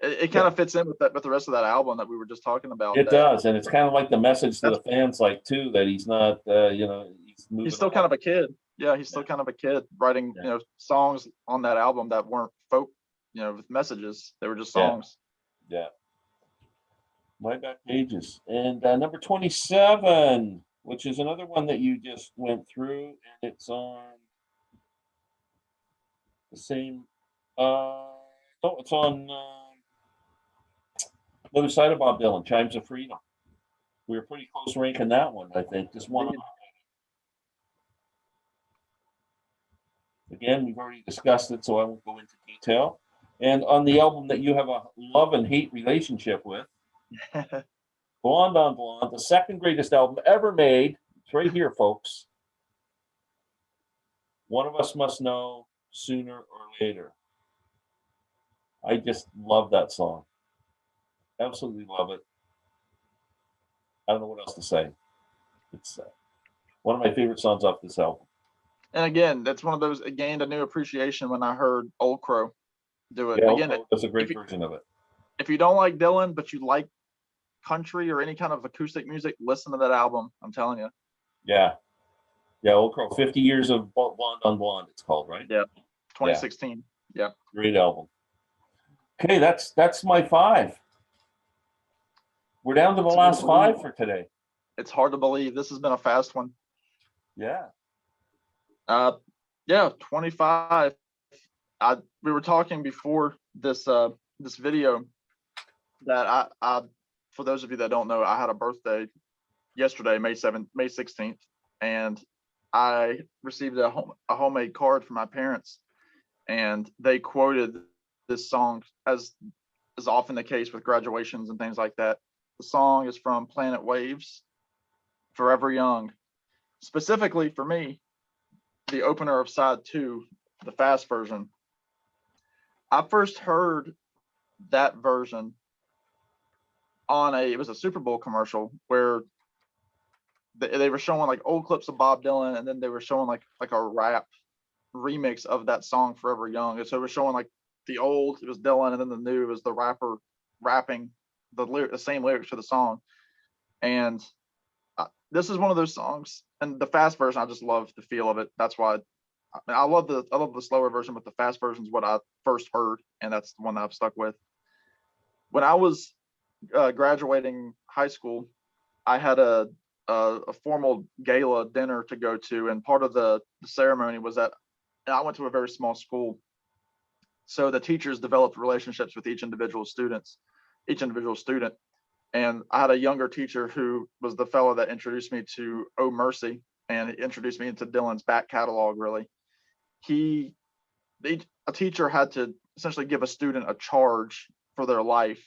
it kind of fits in with the rest of that album that we were just talking about. It does, and it's kind of like the message to the fans, like too, that he's not, he's still kind of a kid. Yeah, he's still kind of a kid writing, songs on that album that weren't folk, with messages. They were just songs. Yeah. My Back Pages. And number 27, which is another one that you just went through, and it's on the same. It's on the other side of Bob Dylan, Chimes of Freedom. We were pretty close ranking that one, I think. Just one. Again, we've already discussed it, so I won't go into detail. And on the album that you have a love and hate relationship with, Blonde on Blonde, the second greatest album ever made. It's right here, folks. One of Us Must Know, Sooner or Later. I just love that song. Absolutely love it. I don't know what else to say. It's one of my favorite songs off this album. And again, that's one of those. I gained a new appreciation when I heard Old Crow do it. Yeah, again, that's a great version of it. If you don't like Dylan, but you like country or any kind of acoustic music, listen to that album. I'm telling you. Yeah, Old Crow. 50 years of Blonde on Blonde. It's called, right? Yeah, 2016. Yeah. Great album. Okay, that's my 5. We're down to the last 5 for today. It's hard to believe this has been a fast one. Yeah. 25. We were talking before this video that I for those of you that don't know, I had a birthday yesterday, May 16th, and I received a homemade card from my parents, and they quoted this song, as is often the case with graduations and things like that. The song is from Planet Waves, Forever Young. Specifically for me, the opener of side 2, the fast version. I first heard that version on it was a Super Bowl commercial where they were showing like old clips of Bob Dylan, and then they were showing like a rap remix of that song Forever Young. And so it was showing like the old, it was Dylan, and then the new, it was the rapper rapping the same lyrics to the song. And this is one of those songs, and the fast version, I just love the feel of it. That's why I love the slower version, but the fast version is what I first heard, and that's the one that I've stuck with. When I was graduating high school, I had a formal gala dinner to go to, and part of the ceremony was that I went to a very small school, so the teachers developed relationships with each individual student. And I had a younger teacher who was the fellow that introduced me to Oh Mercy and introduced me into Dylan's back catalog. Really, a teacher had to essentially give a student a charge for their life,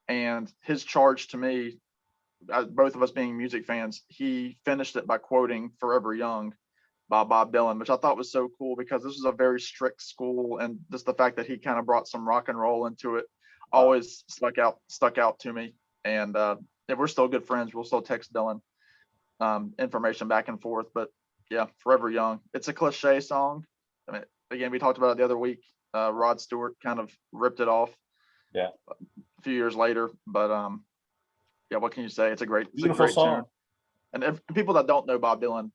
and his charge to me, both of us being music fans, he finished it by quoting Forever Young by Bob Dylan, which I thought was so cool because this was a very strict school, and just the fact that he kind of brought some rock and roll into it always stuck out to me. And we're still good friends. We'll still text Dylan information back and forth. But yeah, Forever Young. It's a cliche song. I mean, again, we talked about it the other week. Rod Stewart kind of ripped it off. Yeah. A few years later, but yeah, what can you say? It's a great song. tune. And if people that don't know Bob Dylan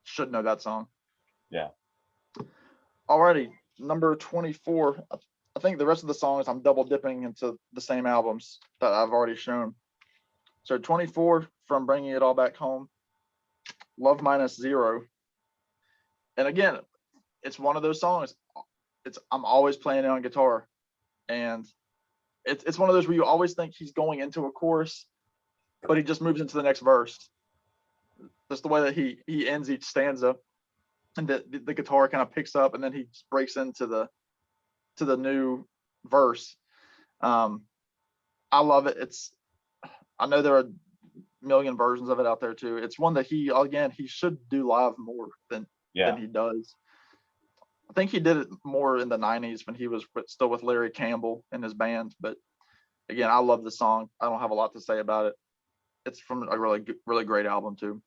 should know that song. Yeah. Alrighty, number 24. I think the rest of the songs I'm double dipping into the same albums that I've already shown. So 24 from Bringing It All Back Home, Love Minus Zero. And again, it's one of those songs. I'm always playing it on guitar, and it's one of those where you always think he's going into a chorus, but he just moves into the next verse. Just the way that he ends each stanza, and the guitar kind of picks up, and then he just breaks into the new verse. I love it. I know there are a million versions of it out there too. It's one that he should do live more than he does. I think he did it more in the 90s when he was still with Larry Campbell and his band. But again, I love the song. I don't have a lot to say about it. It's from a really, really great album too.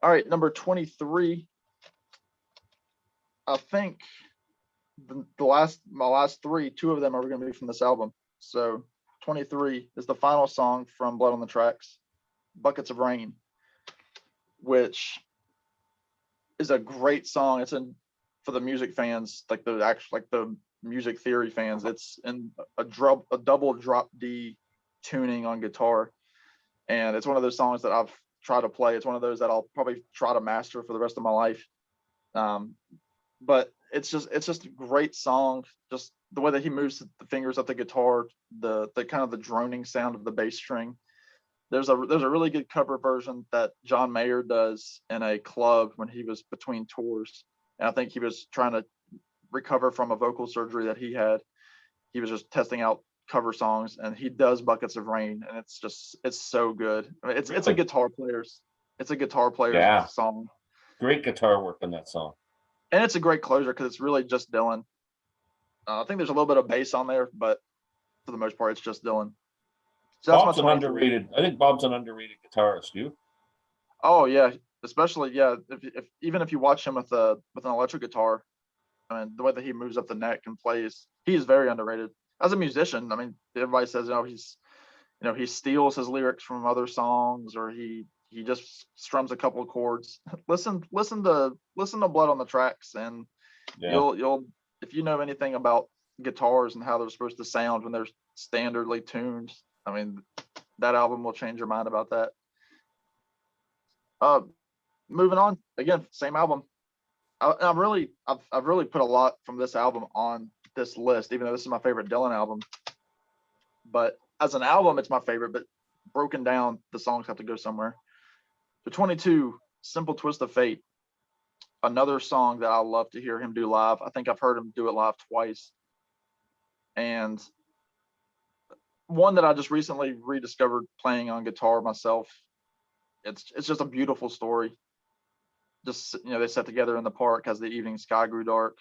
All right, number 23. I think my last three, two of them are going to be from this album. So 23 is the final song from Blood on the Tracks, Buckets of Rain, which is a great song. It's for the music fans, like the music theory fans. It's in a double drop D tuning on guitar, and it's one of those songs that I've tried to play. It's one of those that I'll probably try to master for the rest of my life. But it's just a great song. Just the way that he moves the fingers up the guitar, the kind of the droning sound of the bass string. There's a really good cover version that John Mayer does in a club when he was between tours, and I think he was trying to recover from a vocal surgery that he had. He was just testing out cover songs, and he does Buckets of Rain, and it's so good. I mean, it's a guitar player's song. Great guitar work on that song, and it's a great closer because it's really just Dylan. I think there's a little bit of bass on there, but for the most part, it's just Dylan. So that's Bob's an underrated. I think Bob's an underrated guitarist. You? Oh yeah, especially if you watch him with an electric guitar, I mean the way that he moves up the neck and plays, he is very underrated as a musician. I mean, everybody says he steals his lyrics from other songs, or he just strums a couple of chords. listen to Blood on the Tracks, and you'll if you know anything about guitars and how they're supposed to sound when they're standardly tuned. I mean, that album will change your mind about that. Moving on, again, same album. I've really put a lot from this album on this list, even though this is my favorite Dylan album. But as an album, it's my favorite. But broken down, the songs have to go somewhere. So 22, Simple Twist of Fate, another song that I love to hear him do live. I think I've heard him do it live twice, and one that I just recently rediscovered playing on guitar myself. It's just a beautiful story. Just they sat together in the park as the evening sky grew dark.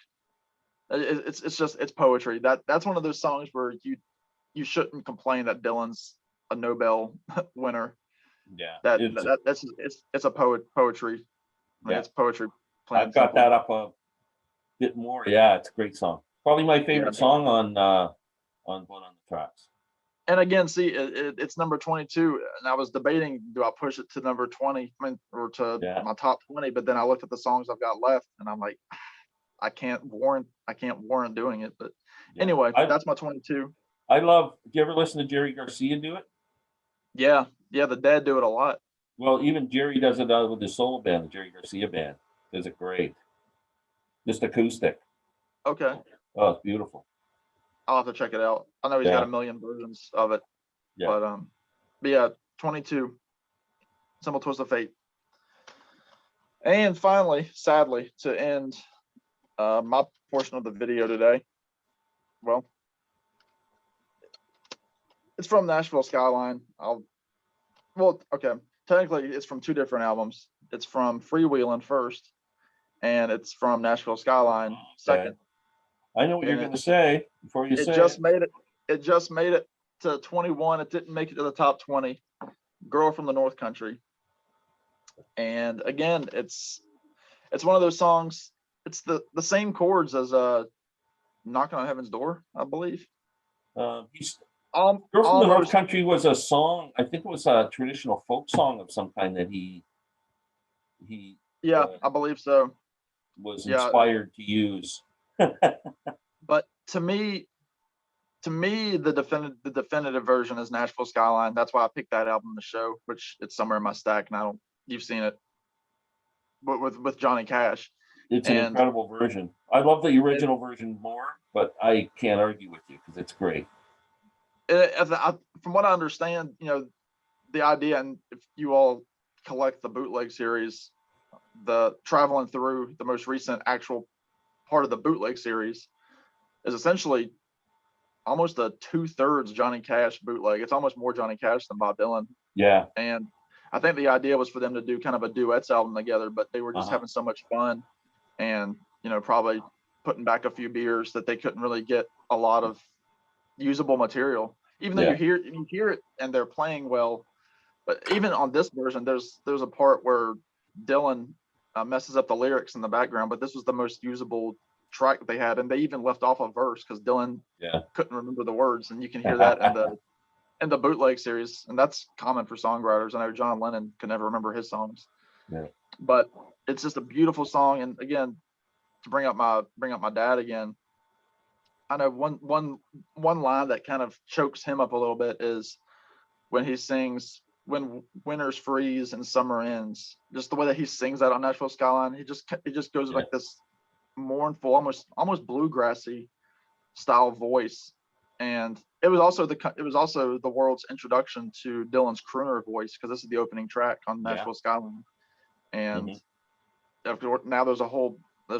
It's poetry. That's one of those songs where you shouldn't complain that Dylan's a Nobel winner. Yeah. It's a poetry. I mean, Yeah. it's poetry. Plain I've and got simple. that up a bit more. Yeah, it's a great song. Probably my favorite song on Blood on the Tracks. And again, see, it's number 22, and I was debating, do I push it to number 20, or to my top 20? But then I looked at the songs I've got left, and I'm like, I can't warrant doing it. But anyway, that's my 22. I love. Do you ever listen to Jerry Garcia do it? Yeah, the Dead do it a lot. Well, even Jerry does it with his solo band, the Jerry Garcia band. Does it great. Just acoustic. Okay. Oh, it's beautiful. I'll have to check it out. I know he's got a million versions of it. Yeah. But yeah, 22. Simple Twist of Fate. And finally, sadly, to end my portion of the video today, well, it's from Nashville Skyline. Okay. Technically, it's from two different albums. It's from Freewheelin' first, and it's from Nashville Skyline second. I know what you're going to say before you say it. It just made it to 21. It didn't make it to the top 20. Girl from the North Country. And again, it's one of those songs. It's the same chords as Knocking on Heaven's Door, I believe. Girl from the North Country was a song. I think it was a traditional folk song of some kind that he I believe so. Was inspired to use. But to me, the definitive version is Nashville Skyline. That's why I picked that album to show, which it's somewhere in my stack, and you've seen it, but with Johnny Cash. It's an incredible version. I love the original version more, but I can't argue with you because it's great. From what I understand, the idea, and if you all collect the bootleg series, the traveling through the most recent actual part of the bootleg series is essentially almost a 2/3 Johnny Cash bootleg. It's almost more Johnny Cash than Bob Dylan. Yeah. And I think the idea was for them to do kind of a duets album together, but they were just having so much fun and, probably putting back a few beers that they couldn't really get a lot of usable material, even though you hear it and they're playing well. But even on this version, there's a part where Dylan messes up the lyrics in the background, but this was the most usable track that they had, and they even left off a verse because Dylan couldn't remember the words, and you can hear that in the bootleg series, and that's common for songwriters. I know John Lennon could never remember his songs, but it's just a beautiful song. And again, to bring up my dad again, I know one line that kind of chokes him up a little bit is when he sings "When Winters Freeze and Summer Ends." Just the way that he sings that on Nashville Skyline, he just goes like this mournful, almost bluegrassy style voice. And it was also the world's introduction to Dylan's crooner voice, because this is the opening track on Nashville Skyline. And now there's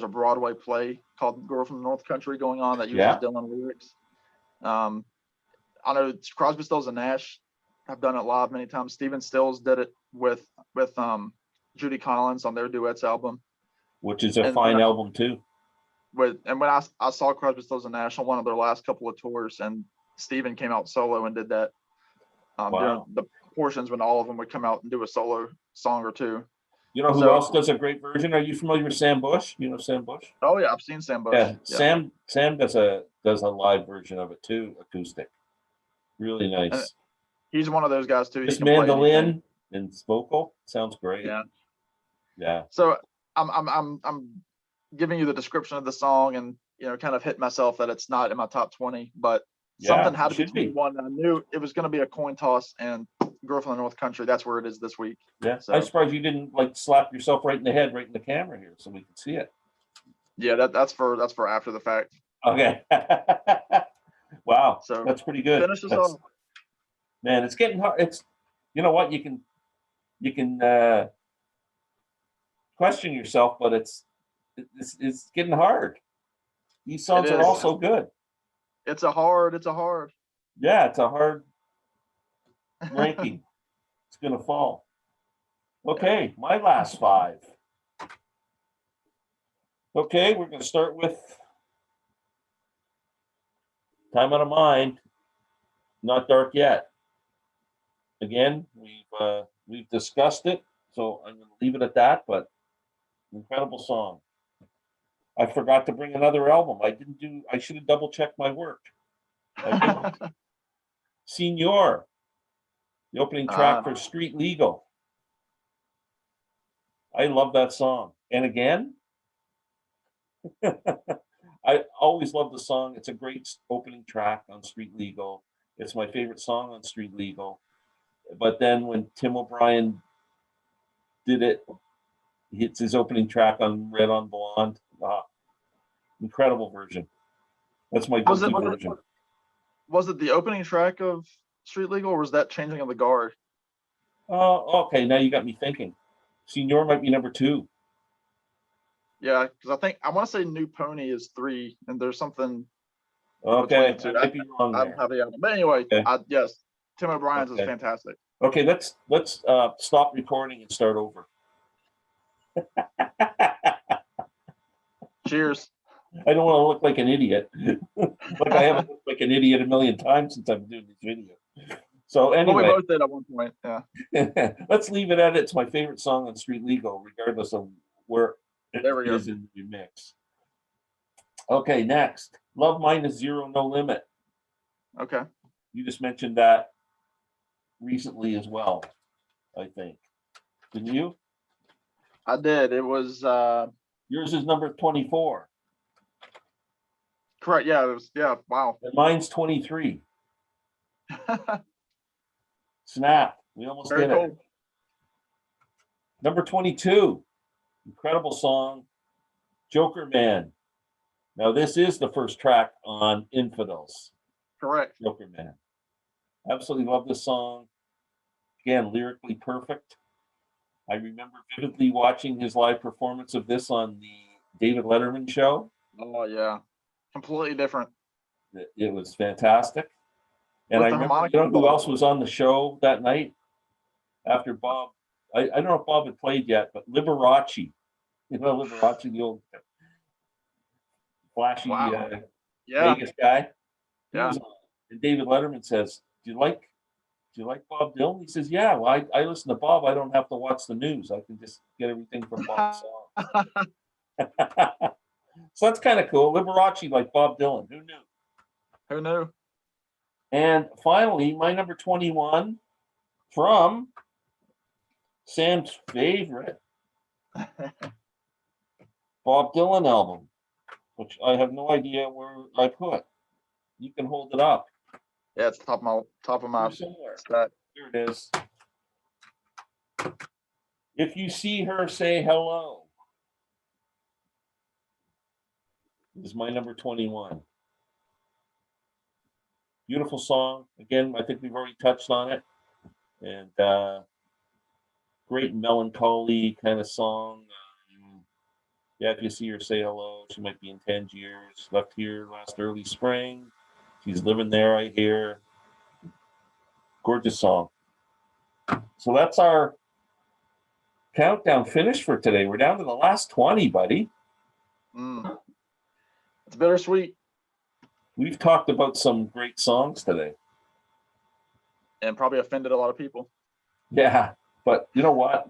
a Broadway play called Girl from the North Country going on that uses Dylan lyrics. I know Crosby, Stills and Nash have done it live many times. Stephen Stills did it with Judy Collins on their duets album, which is a fine album too. When I saw Crosby, Stills and Nash on one of their last couple of tours, and Stephen came out solo and did that during the portions when all of them would come out and do a solo song or two. You know who else does a great version? Are you familiar with Sam Bush? You know Sam Bush? Oh yeah, I've seen Sam Bush. Yeah. Sam does a live version of it too, acoustic. Really nice. And he's one of those guys too. Just mandolin and vocal sounds great. Yeah. So I'm giving you the description of the song, and kind of hit myself that it's not in my top 20, but something had to be 21. I knew it was going to be a coin toss, and Girl from the North Country, that's where it is this week. Yeah. So I'm surprised you didn't slap yourself right in the head, right in the camera here, so we can see it. Yeah, that's for after the fact. Okay. Wow. So that's pretty good. Finish this off. Man, it's getting hard. It's, you know what, you can question yourself, but it's getting hard. These songs are all so good. It's a hard. Yeah, it's a hard ranking. It's gonna fall. Okay, my last 5. Okay, we're gonna start with Time Out of Mind, Not Dark Yet. Again, we've We've discussed it, so I'm going to leave it at that. But incredible song. I forgot to bring another album. I should have double checked my work. I didn't. Senor, the opening track for Street Legal. I love that song. And again, I always love the song. It's a great opening track on Street Legal. It's my favorite song on Street Legal. But then when Tim O'Brien did it, hits his opening track on Red on Blonde. Incredible version. That's my go-to version. Was it the opening track of Street Legal, or was that Changing of the Guard? Okay. Now you got me thinking. Senor might be number 2. Yeah, because I want to say New Pony is 3, and there's something. Okay, I might be wrong I there. don't have the album, but anyway, Okay. Yes, Tim O'Brien's is fantastic. Okay, let's stop recording and start over. Cheers. I don't want to look like an idiot. Like I haven't looked like an idiot a million times since I've been doing this video. So anyway, well, we both did at one point. Yeah. Let's leave it at it. It's my favorite song on Street Legal, regardless of where it is in the mix. Okay, next. Love Mine Zero No Limit. Okay. You just mentioned that recently as well, I think. Didn't you? I did. It was yours is number 24. Correct. Yeah, it was. Yeah. Wow. And mine's 23. Snap. We almost did it. Number 22. Incredible song. Joker Man. Now, this is the first track on Infidels. Correct. Joker Man. Absolutely love this song. Again, lyrically perfect. I remember vividly watching his live performance of this on the David Letterman show. Oh, yeah. Completely different. It was fantastic. And I remember, you know who else was on the show that night after Bob? I don't know if Bob had played yet, but Liberace. You know Liberace, the old flashy Vegas guy? Yeah. And David Letterman says, do you like Bob Dylan? He says, yeah, well, I listen to Bob. I don't have to watch the news. I can just get everything from Bob's songs. So that's kind of cool. Liberace like Bob Dylan. Who knew? Who knew? And finally, my number 21 from Sam's favorite Bob Dylan album, which I have no idea where I put. You can hold it up. Yeah, it's top of my stack. Here it is. If you see her, say hello. This is my number 21. Beautiful song. Again, I think we've already touched on it. And great melancholy kind of song. Yeah, if you see her, say hello. She might be in Tangiers. Left here last early spring. She's living there, I hear. Gorgeous song. So that's our countdown finished for today. We're down to the last 20, buddy. It's bittersweet. We've talked about some great songs today. And probably offended a lot of people. Yeah, but you know what?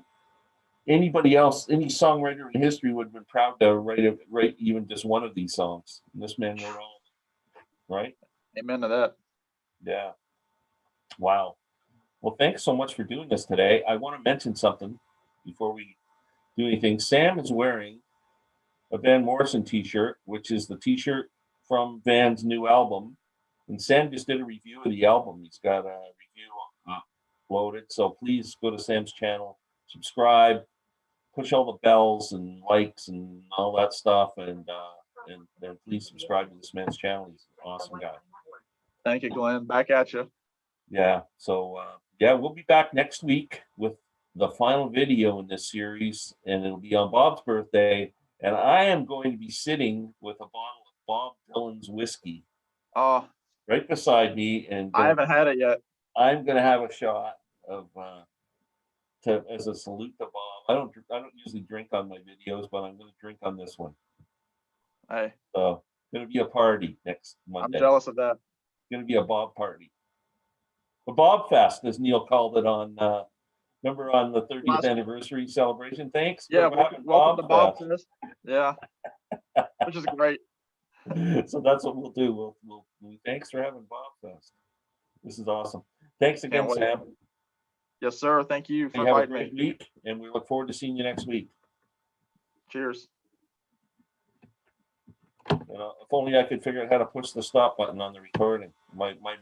Anybody else, any songwriter in history would have been proud to write even just one of these songs. And this man wrote all of them, right? Amen to that. Yeah. Wow. Well, thanks so much for doing this today. I want to mention something before we do anything. Sam is wearing a Van Morrison t-shirt, which is the t-shirt from Van's new album. And Sam just did a review of the album. He's got a review uploaded. So please go to Sam's channel, subscribe, push all the bells and likes and all that stuff. And please subscribe to this man's channel. He's an awesome guy. Thank you, Glenn. Back at you. Yeah. So, we'll be back next week with the final video in this series, and it'll be on Bob's birthday. And I am going to be sitting with a bottle of Bob Dylan's whiskey right beside me. And I haven't had it yet. I'm going to have a shot of as a salute to Bob. I don't usually drink on my videos, but I'm going to drink on this one. Hey. So it's going to be a party next Monday. I'm jealous of that. It's going to be a Bob party. A Bob Fest, as Neil called it on Remember on the 30th Last- anniversary celebration? Thanks. for Yeah, having welcome to Bob Fest. Fest. Yeah, which is great. So that's what we'll do. We'll thanks for having Bob Fest. This is awesome. Thanks again, Can't wait. Sam. Yes, sir. Thank you for You have a inviting me. great week, and we look forward to seeing you next week. Cheers. If only I could figure out how to push the stop button on the recording. My mouse